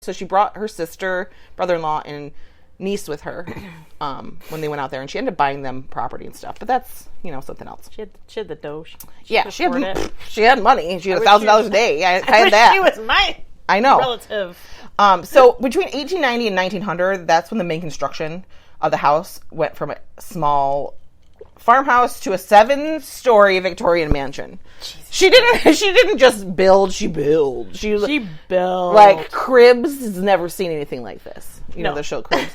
So she brought her sister, brother-in-law, and niece with her when they went out there, and she ended up buying them property and stuff. But that's, something else. She had the dough. She had money. She had $1,000 a day. I had that. She was my relative. So between 1890 and 1900, that's when the main construction of the house went from a small farmhouse to a 7-story Victorian mansion. Jesus. She didn't just build, she built. She built. Like, Cribs has never seen anything like this. The show Cribs.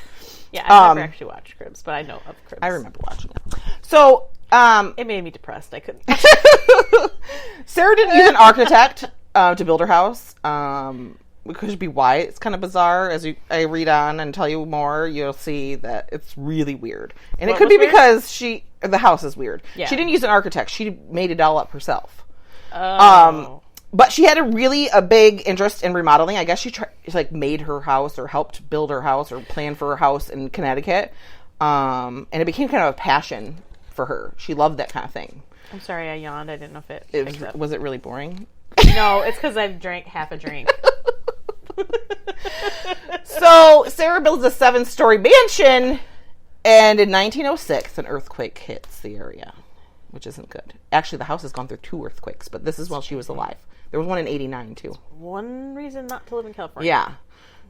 Yeah, I never actually watched Cribs, but I know of Cribs. I remember watching it. So, it made me depressed. I couldn't. Sarah didn't use an architect to build her house. Could be why it's kind of bizarre. As I read on and tell you more, you'll see that it's really weird. And it could be because the house is weird. Yeah. She didn't use an architect. She made it all up herself. Oh. But she had a big interest in remodeling. I guess she made her house or helped build her house or plan for her house in Connecticut. And it became kind of a passion for her. She loved that kind of thing. I'm sorry, I yawned. I didn't know if it was it really boring? No, it's because I drank half a drink. So Sarah builds a 7-story mansion, and in 1906 an earthquake hits the area, which isn't good. Actually, the house has gone through 2 earthquakes, but this is while she was alive. There was one in 89 too. One reason not to live in California. Yeah.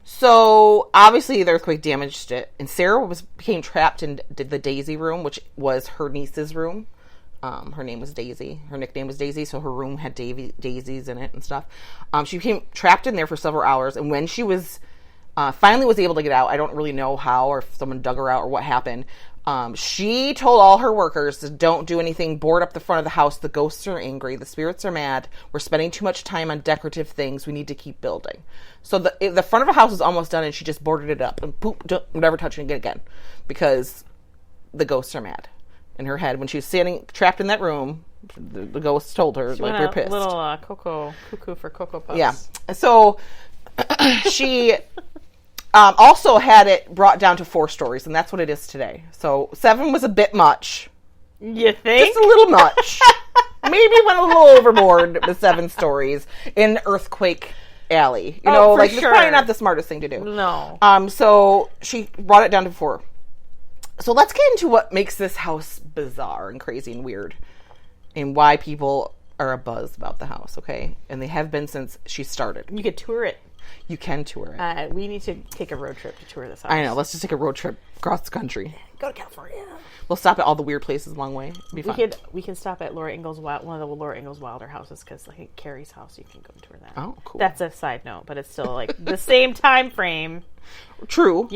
So obviously the earthquake damaged it, and Sarah became trapped in the Daisy room, which was her niece's room. Her name was Daisy. Her nickname was Daisy, so her room had daisies in it and stuff. She became trapped in there for several hours, and when she was finally was able to get out, I don't really know how or if someone dug her out or what happened. She told all her workers to don't do anything, board up the front of the house. The ghosts are angry. The spirits are mad. We're spending too much time on decorative things. We need to keep building. So the front of the house was almost done, and she just boarded it up and poop, don't never touch it again because the ghosts are mad. In her head, when she was standing trapped in that room, the ghosts told her, we're pissed. Little cuckoo for Cocoa Puffs. Yeah. So she also had it brought down to 4 stories, and that's what it is today. So 7 was a bit much. You think? Just a little much. Maybe went a little overboard with 7 stories in Earthquake Alley. It's probably not the smartest thing to do. No. So she brought it down to 4. So let's get into what makes this house bizarre and crazy and weird, and why people are abuzz about the house, okay? And they have been since she started. You could tour it. You can tour it. We need to take a road trip to tour this house. I know. Let's just take a road trip across the country. Go to California. We'll stop at all the weird places along the way. It'll be fun. We can stop at Laura Ingalls one of the Laura Ingalls Wilder houses, because Carrie's house, you can go tour that. Oh, cool. That's a side note, but it's still the same time frame. True.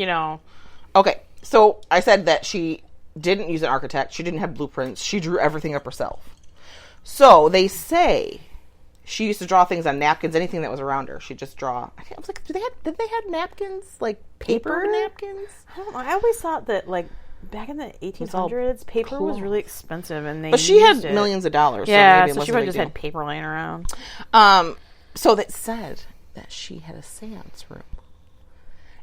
Okay. So I said that she didn't use an architect. She didn't have blueprints. She drew everything up herself. So they say she used to draw things on napkins, anything that was around her. She'd just draw. I was like, did they have napkins? Like paper napkins? I don't know. I always thought that back in the 1800s, paper was really expensive, and but she had millions of dollars. Yeah, so she probably just had paper laying around. So that said that she had a seance room.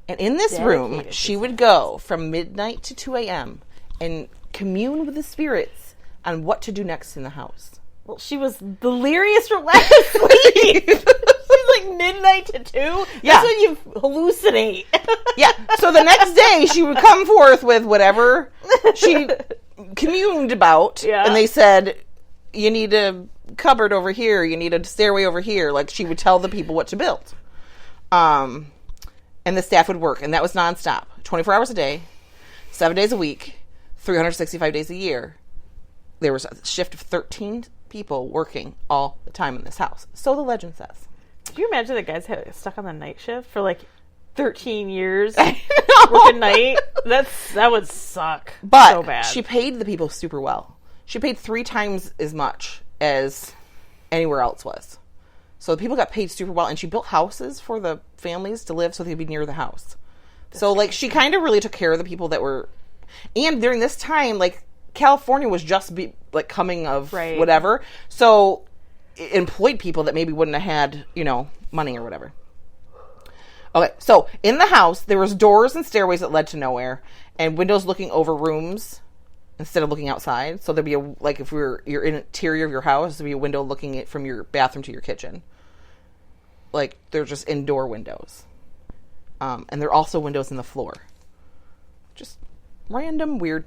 And in this room, she would go from midnight to 2 a.m. and commune with the spirits on what to do next in the house. Well, she was delirious from lack of sleep. She's midnight to 2? Yeah. That's when you hallucinate. Yeah. So the next day, she would come forth with whatever she communed about. Yeah. And they said, you need a cupboard over here. You need a stairway over here. She would tell the people what to build. And the staff would work, and that was nonstop. 24 hours a day, 7 days a week, 365 days a year. There was a shift of 13 people working all the time in this house. So the legend says. Do you imagine the guys stuck on the night shift for 13 years working night? That would suck. But so bad. She paid the people super well. She paid 3 times as much as anywhere else was. So the people got paid super well, and she built houses for the families to live so they'd be near the house. So, she kind of really took care of the people that were... And during this time, California was just coming of whatever. So it employed people that maybe wouldn't have had, money or whatever. Okay, so in the house, there was doors and stairways that led to nowhere, and windows looking over rooms instead of looking outside. So there'd be if you're in the interior of your house, there'd be a window looking from your bathroom to your kitchen. They're just indoor windows. And there are also windows in the floor. Just random weird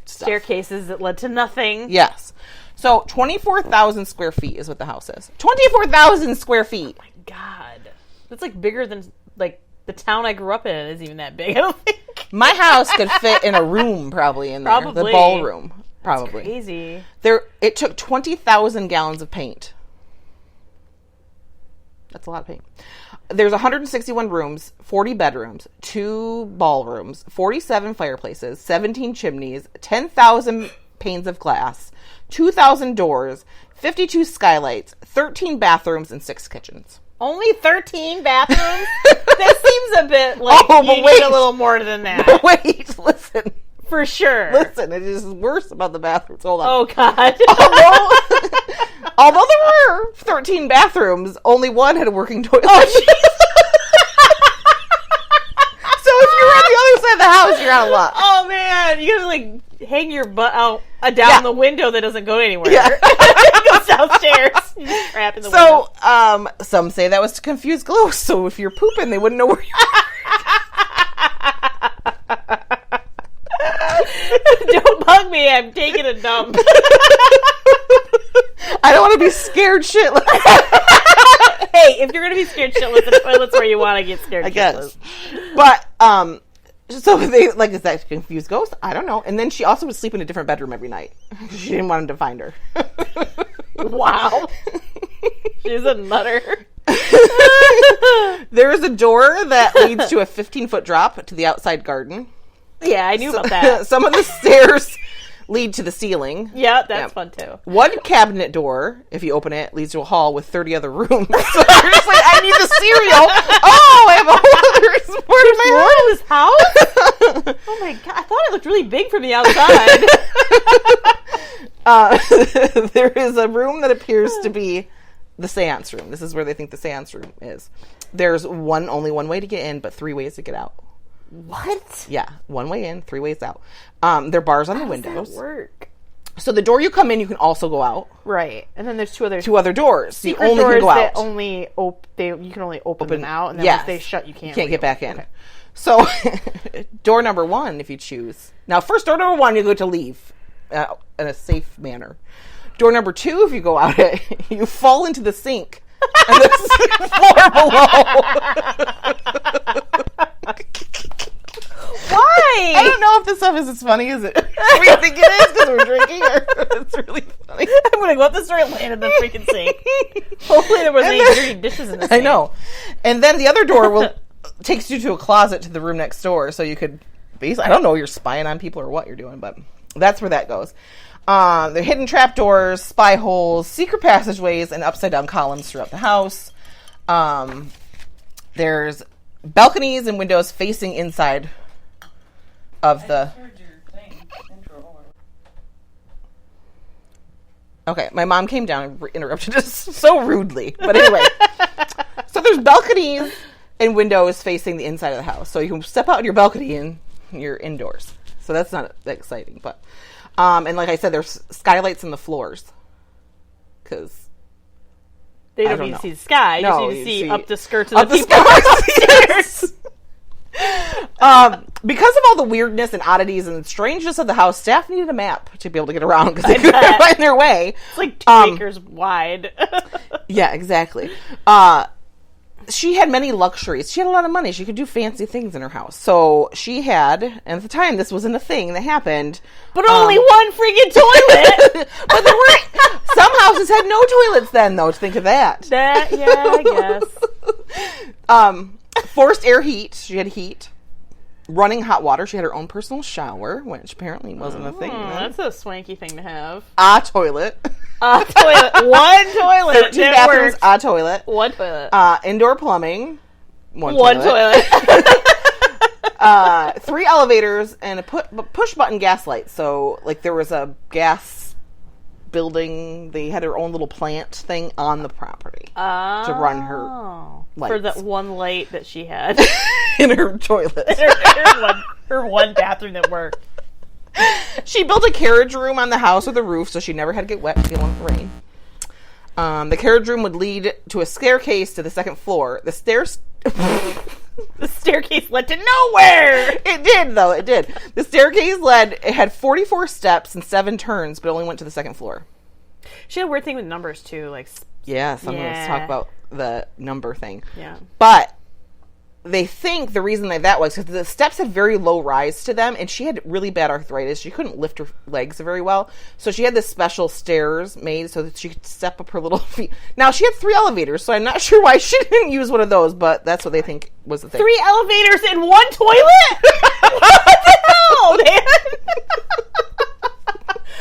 stuff. Staircases that led to nothing. Yes. So 24,000 square feet is what the house is. 24,000 square feet. Oh my God. That's like bigger than like the town I grew up in is even that big, I don't think. My house could fit in a room probably in there. Probably. The ballroom. Probably. That's crazy. It took 20,000 gallons of paint. That's a lot of paint. There's 161 rooms, 40 bedrooms, 2 ballrooms, 47 fireplaces, 17 chimneys, 10,000 panes of glass, 2,000 doors, 52 skylights, 13 bathrooms, and 6 kitchens. Only 13 bathrooms? That seems a bit like you need a little more than that. But wait, listen. For sure. Listen, it is worse about the bathrooms. Hold on. Oh, God. Although there were 13 bathrooms, only one had a working toilet. Oh, jeez. So if you're on the other side of the house, you're out of luck. Oh, man. You gotta, like, hang your butt out down the window that doesn't go anywhere. Yeah. It goes downstairs. You just trap in the window. Some say that was to confuse ghosts, so if you're pooping, they wouldn't know where you are. Don't bug me. I'm taking a dump. I don't want to be scared shitless. Hey, if you're going to be scared shitless, the toilet's where you want to get scared I shitless. guess. But, so they, like, is that confused ghost? I don't know. And then she also would sleep in a different bedroom every night. She didn't want him to find her. Wow. She's a nutter. There is a door that leads to a 15-foot drop to the outside garden. Yeah, I knew about that. Some of the stairs lead to the ceiling. Yeah, that's fun too. One cabinet door, if you open it, leads to a hall with 30 other rooms. So you're just like, I need the cereal. Oh, I have a whole other sport in my house. Oh my God, I thought it looked really big from the outside. There is a room that appears to be the seance room. This is where they think the seance room is. There's only one way to get in, but 3 ways to get out. What? Yeah, 1 way in, 3 ways out. There are bars on the windows. How does that work? So the door you come in, you can also go out. Right, and then there's two other doors. Secret you only doors can go that out. only you can only open them out, and then once they shut, you can't get back in. Okay. So door number 1, if you choose. Now, first door number 1, you go to leave in a safe manner. Door number 2, if you go out it, you fall into the sink. And the floor below. Why? I don't know if this stuff is as funny as it we think it is because we're drinking, or it's really funny. I'm gonna go up the store and land in the freaking sink. Hopefully there wasn't any dirty dishes in the sink. I know. And then the other door takes you to a closet to the room next door, so you could basically, I don't know, you're spying on people or what you're doing, but that's where that goes. There are hidden trapdoors, spy holes, secret passageways, and upside-down columns throughout the house. There's balconies and windows facing inside of the... Okay, my mom came down and interrupted us so rudely. But anyway, so there's balconies and windows facing the inside of the house. So you can step out on your balcony and you're indoors. So that's not that exciting, but... and like I said, there's skylights in the floors. Because... They don't need to see the sky. You just need to see up the skirts of the people upstairs. Because of all the weirdness and oddities and strangeness of the house, staff needed a map to be able to get around because they couldn't find their way. It's like 2 acres wide. Yeah, exactly. She had many luxuries. She had a lot of money. She could do fancy things in her house. So she had, and at the time this wasn't a thing that happened. But only one freaking toilet! But there weren't, some houses had no toilets then, though, to think of that. Yeah, I guess. Forced air heat. She had heat. Running hot water. She had her own personal shower, which apparently wasn't a thing. That's a swanky thing to have. A toilet. A toilet. One toilet. 13 bathrooms, a toilet. One toilet. Indoor plumbing. One toilet. 3 elevators and a push button gas light. So, like, there was a gas building. They had their own little plant thing on the property to run her lights. For that one light that she had. In her toilet. her one bathroom that worked. She built a carriage room on the house with a roof, so she never had to get wet dealing with rain. The carriage room would lead to a staircase to the second floor. The The staircase led to nowhere. It did, though. It did. The staircase it had 44 steps and 7 turns, but only went to the 2nd floor. She had a weird thing with numbers, too. Like, let's talk about the number thing. Yeah. But they think the reason that was because the steps had very low rise to them, and she had really bad arthritis. She couldn't lift her legs very well. So she had this special stairs made so that she could step up her little feet. Now, she had 3 elevators, so I'm not sure why she didn't use one of those, but that's what they think was the thing. 3 elevators in 1 toilet? What the hell, man?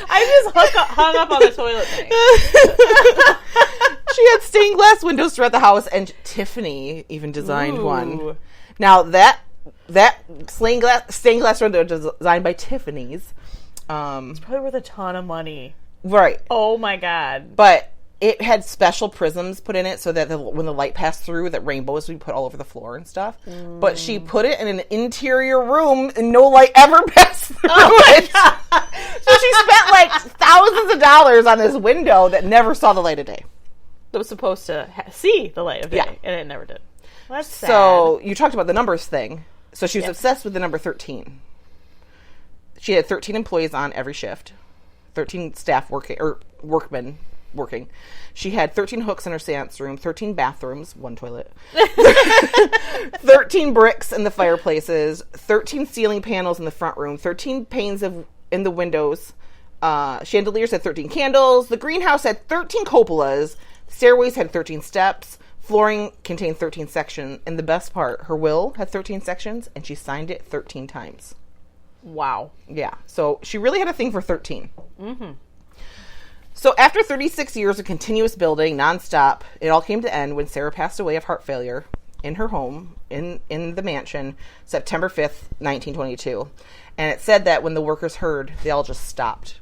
I just hung up on the toilet thing. She had stained glass windows throughout the house, and Tiffany even designed one. Now, that stained glass window designed by Tiffany's. It's probably worth a ton of money. Right. Oh, my God. But it had special prisms put in it so that when the light passed through, that rainbows would be put all over the floor and stuff. But she put it in an interior room and no light ever passed through it. God. So she spent like thousands of dollars on this window that never saw the light of day. That was supposed to see the light of day, yeah. And it never did. Well, that's sad. So you talked about the numbers thing. So she was obsessed with the number 13. She had 13 employees on every shift, 13 staff workmen working. She had 13 hooks in her seance room, 13 bathrooms, 1 toilet, 13 bricks in the fireplaces, 13 ceiling panels in the front room, 13 panes in the windows. Chandeliers had 13 candles. The greenhouse had 13 cupolas. Stairways had 13 steps. Flooring contained 13 sections. And the best part, her will had 13 sections, and she signed it 13 times. Wow. Yeah. So she really had a thing for 13. Mm-hmm. So after 36 years of continuous building, nonstop, it all came to end when Sarah passed away of heart failure in her home in the mansion, September 5th, 1922. And it said that when the workers heard, they all just stopped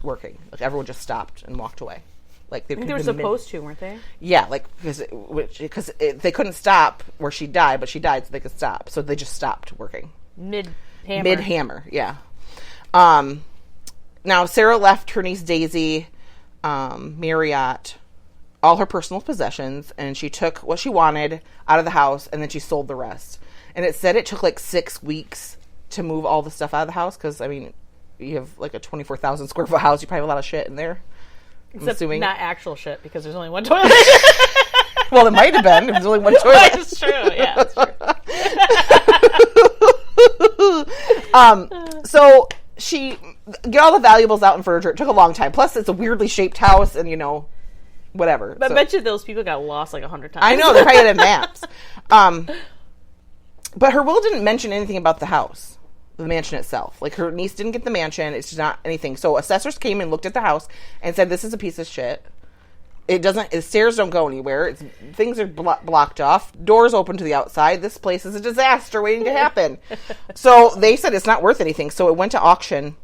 working. Like, everyone just stopped and walked away. Like, they were supposed to, weren't they? Yeah, like, because they couldn't stop where she died, but she died so they could stop. So they just stopped working. Mid-hammer, yeah. Now, Sarah left her niece Daisy, Marriott, all her personal possessions, and she took what she wanted out of the house, and then she sold the rest. And it said it took like 6 weeks to move all the stuff out of the house, because, I mean, you have like a 24,000 square foot house, you probably have a lot of shit in there. Except I'm assuming. Not actual shit, because there's only 1 toilet. Well, it might have been if there's only 1 toilet. That's true, yeah, that's true. So she get all the valuables out and furniture. It took a long time. Plus, it's a weirdly shaped house, and whatever. But I bet you those people got lost like 100 times. I know, they probably had maps. But her will didn't mention anything about the house, the mansion itself. Like, her niece didn't get the mansion. It's not anything. So assessors came and looked at the house and said, "This is a piece of shit. The stairs don't go anywhere. Things are blocked off. Doors open to the outside. This place is a disaster waiting to happen." So they said it's not worth anything. So it went to auction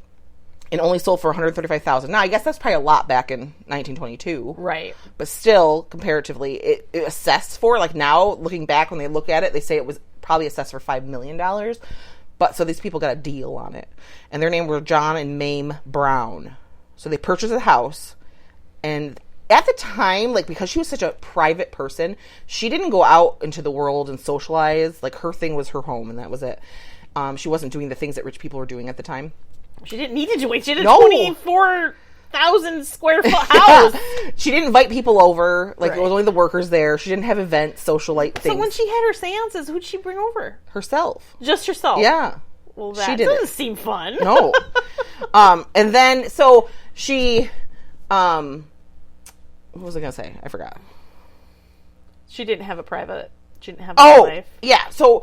and only sold for $135,000. Now, I guess that's probably a lot back in 1922. Right. But still, comparatively, it assessed for, like, now, looking back, when they look at it, they say it was probably assessed for $5 million. But so these people got a deal on it. And their names were John and Mame Brown. So they purchased the house, and at the time, like, because she was such a private person, she didn't go out into the world and socialize. Like, her thing was her home, and that was it. She wasn't doing the things that rich people were doing at the time. She didn't need to do it. She had a 24,000 square foot house. She didn't invite people over. Like, right. It was only the workers there. She didn't have events, socialite things. So when she had her seances, who'd she bring over? Herself. Just herself? Yeah. Well, that doesn't seem fun. No. And then, so she... what was I going to say? I forgot. She didn't have a life. Yeah. So,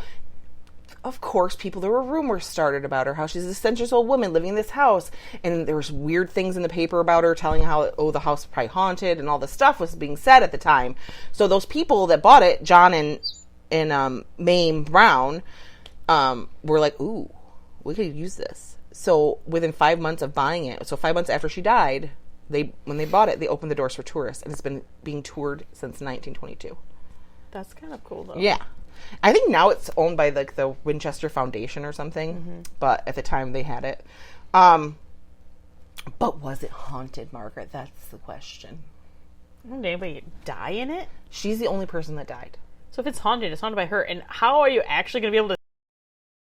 of course, there were rumors started about her, how she's this eccentric old woman living in this house. And there was weird things in the paper about her, telling how, the house was probably haunted, and all this stuff was being said at the time. So those people that bought it, John and Mame Brown, were like, ooh, we could use this. So within 5 months of buying it, so 5 months after she died, when they bought it, they opened the doors for tourists, and it's been being toured since 1922. That's kind of cool, though. Yeah. I think now it's owned by, like, the Winchester Foundation or something, mm-hmm. But at the time they had it. But was it haunted, Margaret? That's the question. Did anybody die in it? She's the only person that died. So if it's haunted by her. And how are you actually going to be able to